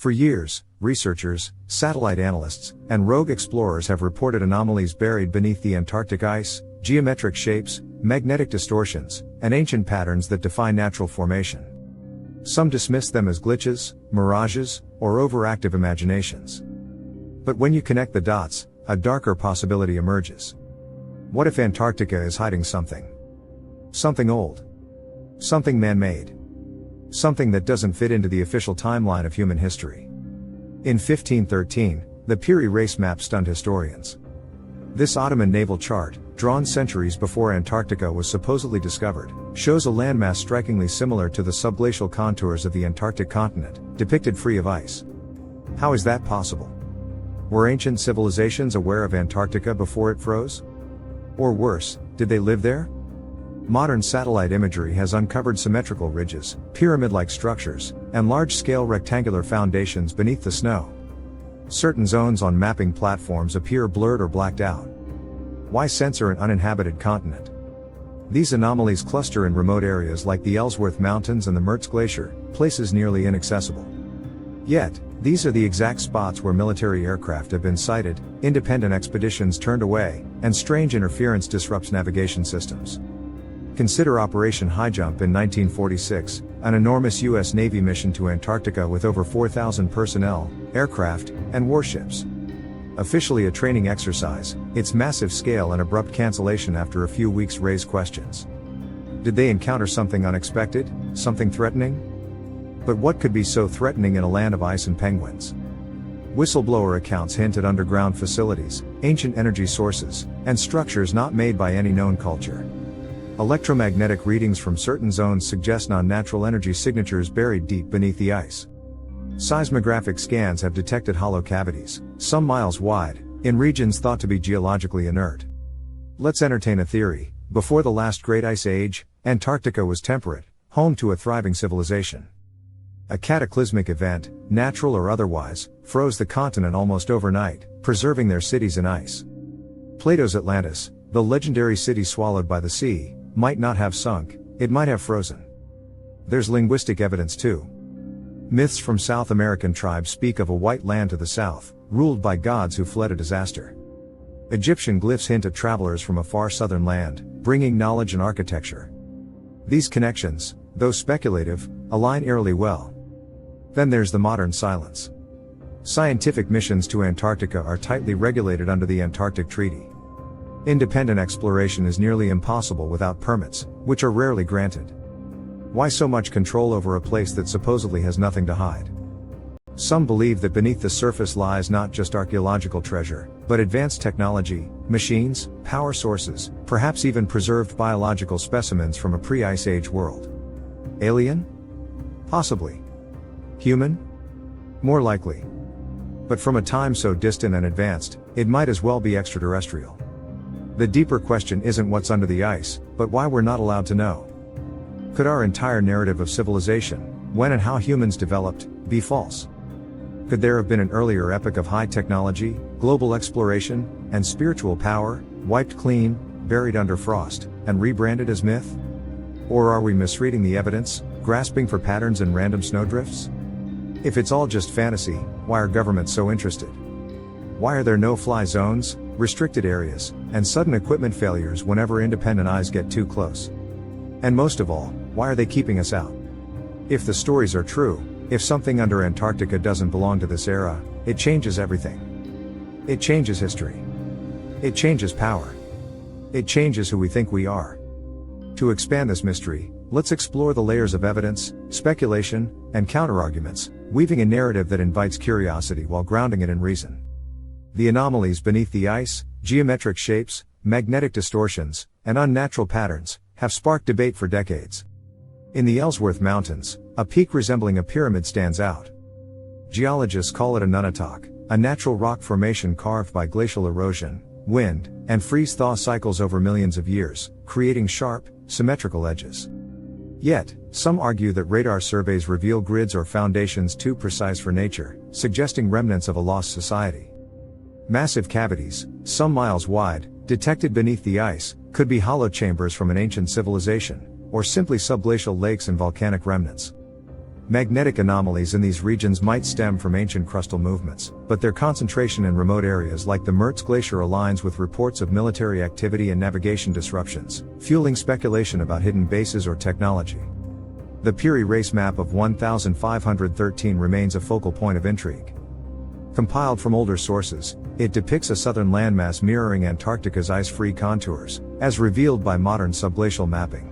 For years, researchers, satellite analysts, and rogue explorers have reported anomalies buried beneath the Antarctic ice, geometric shapes, magnetic distortions, and ancient patterns that defy natural formation. Some dismiss them as glitches, mirages, or overactive imaginations. But when you connect the dots, a darker possibility emerges. What if Antarctica is hiding something? Something old. Something man-made. Something that doesn't fit into the official timeline of human history. In 1513, the Piri race map stunned historians. This Ottoman naval chart, drawn centuries before Antarctica was supposedly discovered, shows a landmass strikingly similar to the subglacial contours of the Antarctic continent, depicted free of ice. How is that possible? Were ancient civilizations aware of Antarctica before it froze? Or worse, did they live there? Modern satellite imagery has uncovered symmetrical ridges, pyramid-like structures, and large-scale rectangular foundations beneath the snow. Certain zones on mapping platforms appear blurred or blacked out. Why censor an uninhabited continent? These anomalies cluster in remote areas like the Ellsworth Mountains and the Mertz Glacier, places nearly inaccessible. Yet, these are the exact spots where military aircraft have been sighted, independent expeditions turned away, and strange interference disrupts navigation systems. Consider Operation Highjump in 1946, an enormous U.S. Navy mission to Antarctica with over 4,000 personnel, aircraft, and warships. Officially a training exercise, its massive scale and abrupt cancellation after a few weeks raise questions. Did they encounter something unexpected, something threatening? But what could be so threatening in a land of ice and penguins? Whistleblower accounts hint at underground facilities, ancient energy sources, and structures not made by any known culture. Electromagnetic readings from certain zones suggest non-natural energy signatures buried deep beneath the ice. Seismographic scans have detected hollow cavities, some miles wide, in regions thought to be geologically inert. Let's entertain a theory. Before the last great ice age, Antarctica was temperate, home to a thriving civilization. A cataclysmic event, natural or otherwise, froze the continent almost overnight, preserving their cities in ice. Plato's Atlantis, the legendary city swallowed by the sea, might not have sunk, it might have frozen. There's linguistic evidence too. Myths from South American tribes speak of a white land to the south, ruled by gods who fled a disaster. Egyptian glyphs hint at travelers from a far southern land, bringing knowledge and architecture. These connections, though speculative, align eerily well. Then there's the modern silence. Scientific missions to Antarctica are tightly regulated under the Antarctic Treaty. Independent exploration is nearly impossible without permits, which are rarely granted. Why so much control over a place that supposedly has nothing to hide? Some believe that beneath the surface lies not just archaeological treasure, but advanced technology, machines, power sources, perhaps even preserved biological specimens from a pre-Ice Age world. Alien? Possibly. Human? More likely. But from a time so distant and advanced, it might as well be extraterrestrial. The deeper question isn't what's under the ice, but why we're not allowed to know. Could our entire narrative of civilization, when and how humans developed, be false? Could there have been an earlier epoch of high technology, global exploration, and spiritual power, wiped clean, buried under frost, and rebranded as myth? Or are we misreading the evidence, grasping for patterns in random snowdrifts? If it's all just fantasy, why are governments so interested? Why are there no-fly zones, restricted areas, and sudden equipment failures whenever independent eyes get too close? And most of all, why are they keeping us out? If the stories are true, if something under Antarctica doesn't belong to this era, it changes everything. It changes history. It changes power. It changes who we think we are. To expand this mystery, let's explore the layers of evidence, speculation, and counterarguments, weaving a narrative that invites curiosity while grounding it in reason. The anomalies beneath the ice, geometric shapes, magnetic distortions, and unnatural patterns, have sparked debate for decades. In the Ellsworth Mountains, a peak resembling a pyramid stands out. Geologists call it a nunatak, a natural rock formation carved by glacial erosion, wind, and freeze-thaw cycles over millions of years, creating sharp, symmetrical edges. Yet, some argue that radar surveys reveal grids or foundations too precise for nature, suggesting remnants of a lost society. Massive cavities, some miles wide, detected beneath the ice, could be hollow chambers from an ancient civilization, or simply subglacial lakes and volcanic remnants. Magnetic anomalies in these regions might stem from ancient crustal movements, but their concentration in remote areas like the Mertz Glacier aligns with reports of military activity and navigation disruptions, fueling speculation about hidden bases or technology. The Piri Reis map of 1513 remains a focal point of intrigue. Compiled from older sources, it depicts a southern landmass mirroring Antarctica's ice-free contours, as revealed by modern subglacial mapping.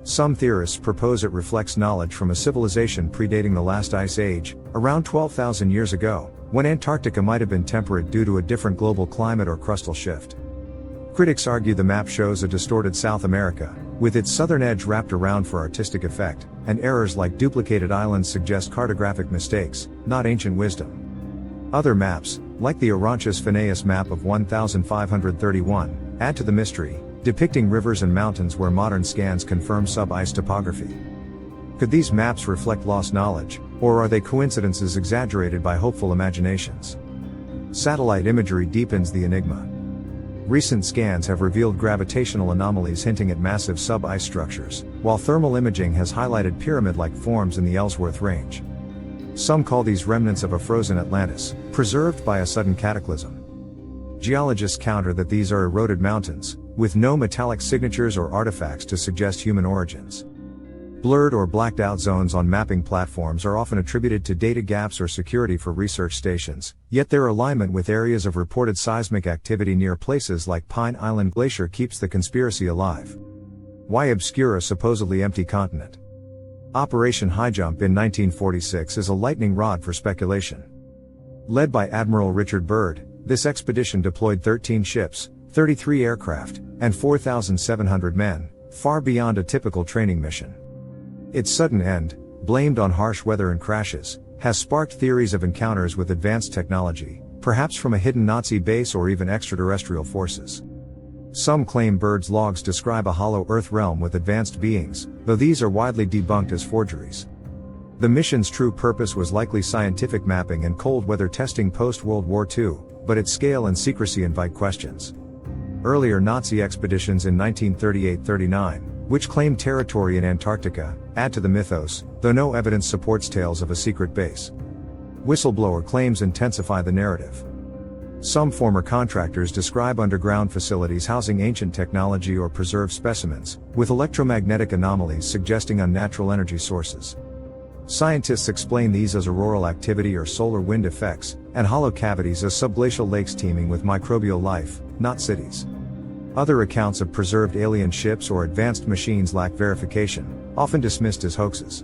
Some theorists propose it reflects knowledge from a civilization predating the last ice age, around 12,000 years ago, when Antarctica might have been temperate due to a different global climate or crustal shift. Critics argue the map shows a distorted South America, with its southern edge wrapped around for artistic effect, and errors like duplicated islands suggest cartographic mistakes, not ancient wisdom. Other maps, like the Orontius Phineas map of 1531, add to the mystery, depicting rivers and mountains where modern scans confirm sub-ice topography. Could these maps reflect lost knowledge, or are they coincidences exaggerated by hopeful imaginations? Satellite imagery deepens the enigma. Recent scans have revealed gravitational anomalies hinting at massive sub-ice structures, while thermal imaging has highlighted pyramid-like forms in the Ellsworth Range. Some call these remnants of a frozen Atlantis, preserved by a sudden cataclysm. Geologists counter that these are eroded mountains, with no metallic signatures or artifacts to suggest human origins. Blurred or blacked out zones on mapping platforms are often attributed to data gaps or security for research stations, yet their alignment with areas of reported seismic activity near places like Pine Island Glacier keeps the conspiracy alive. Why obscure a supposedly empty continent? Operation Highjump in 1946 is a lightning rod for speculation. Led by Admiral Richard Byrd, this expedition deployed 13 ships, 33 aircraft, and 4,700 men, far beyond a typical training mission. Its sudden end, blamed on harsh weather and crashes, has sparked theories of encounters with advanced technology, perhaps from a hidden Nazi base or even extraterrestrial forces. Some claim Byrd's logs describe a hollow Earth realm with advanced beings, though these are widely debunked as forgeries. The mission's true purpose was likely scientific mapping and cold weather testing post-World War II, but its scale and secrecy invite questions. Earlier Nazi expeditions in 1938-39, which claimed territory in Antarctica, add to the mythos, though no evidence supports tales of a secret base. Whistleblower claims intensify the narrative. Some former contractors describe underground facilities housing ancient technology or preserved specimens, with electromagnetic anomalies suggesting unnatural energy sources. Scientists explain these as auroral activity or solar wind effects, and hollow cavities as subglacial lakes teeming with microbial life, not cities. Other accounts of preserved alien ships or advanced machines lack verification, often dismissed as hoaxes.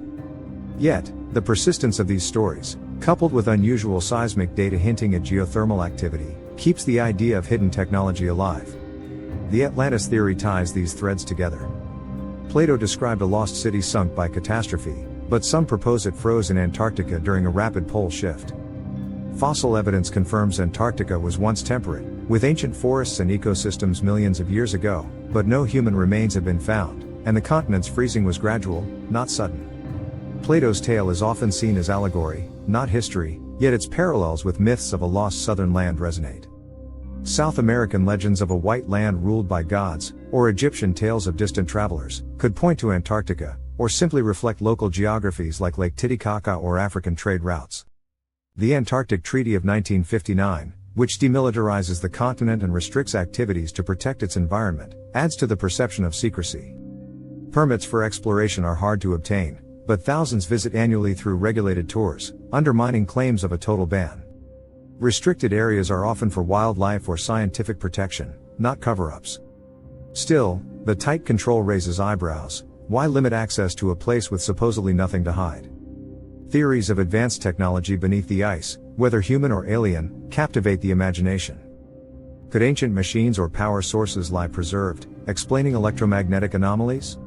Yet, the persistence of these stories, coupled with unusual seismic data hinting at geothermal activity, keeps the idea of hidden technology alive. The Atlantis theory ties these threads together. Plato described a lost city sunk by catastrophe, but some propose it froze in Antarctica during a rapid pole shift. Fossil evidence confirms Antarctica was once temperate, with ancient forests and ecosystems millions of years ago, but no human remains have been found, and the continent's freezing was gradual, not sudden. Plato's tale is often seen as allegory, not history, yet its parallels with myths of a lost southern land resonate. South American legends of a white land ruled by gods, or Egyptian tales of distant travelers, could point to Antarctica, or simply reflect local geographies like Lake Titicaca or African trade routes. The Antarctic Treaty of 1959, which demilitarizes the continent and restricts activities to protect its environment, adds to the perception of secrecy. Permits for exploration are hard to obtain, but thousands visit annually through regulated tours, undermining claims of a total ban. Restricted areas are often for wildlife or scientific protection, not cover-ups. Still, the tight control raises eyebrows. Why limit access to a place with supposedly nothing to hide? Theories of advanced technology beneath the ice, whether human or alien, captivate the imagination. Could ancient machines or power sources lie preserved, explaining electromagnetic anomalies?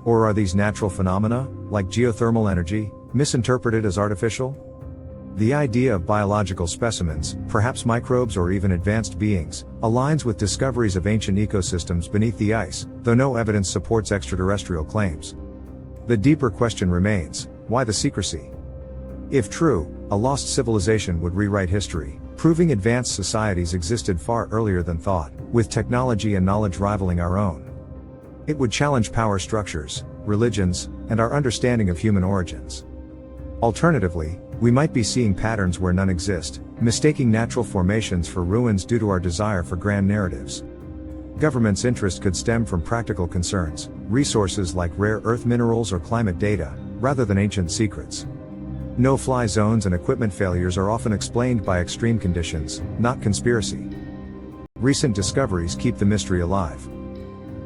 Or are these natural phenomena, like geothermal energy, misinterpreted as artificial? The idea of biological specimens, perhaps microbes or even advanced beings, aligns with discoveries of ancient ecosystems beneath the ice, though no evidence supports extraterrestrial claims. The deeper question remains, why the secrecy? If true, a lost civilization would rewrite history, proving advanced societies existed far earlier than thought, with technology and knowledge rivaling our own. It would challenge power structures, religions, and our understanding of human origins. Alternatively, we might be seeing patterns where none exist, mistaking natural formations for ruins due to our desire for grand narratives. Governments' interest could stem from practical concerns, resources like rare earth minerals or climate data, rather than ancient secrets. No-fly zones and equipment failures are often explained by extreme conditions, not conspiracy. Recent discoveries keep the mystery alive.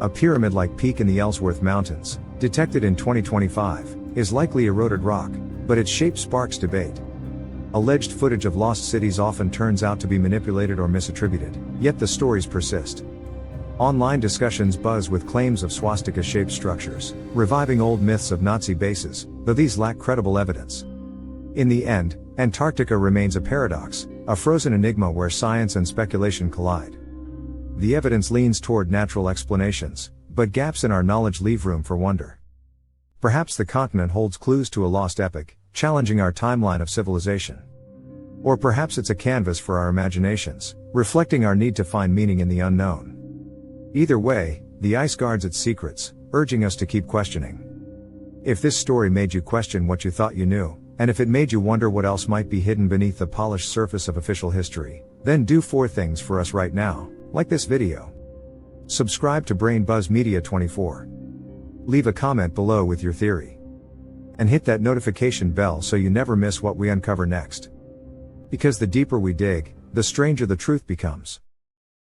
A pyramid-like peak in the Ellsworth Mountains, detected in 2025, is likely eroded rock, but its shape sparks debate. Alleged footage of lost cities often turns out to be manipulated or misattributed, yet the stories persist. Online discussions buzz with claims of swastika-shaped structures, reviving old myths of Nazi bases, though these lack credible evidence. In the end, Antarctica remains a paradox, a frozen enigma where science and speculation collide. The evidence leans toward natural explanations, but gaps in our knowledge leave room for wonder. Perhaps the continent holds clues to a lost epoch, challenging our timeline of civilization. Or perhaps it's a canvas for our imaginations, reflecting our need to find meaning in the unknown. Either way, the ice guards its secrets, urging us to keep questioning. If this story made you question what you thought you knew, and if it made you wonder what else might be hidden beneath the polished surface of official history, then do 4 things for us right now. Like this video. Subscribe to Brain Buzz Media 24. Leave a comment below with your theory. And hit that notification bell so you never miss what we uncover next. Because the deeper we dig, the stranger the truth becomes.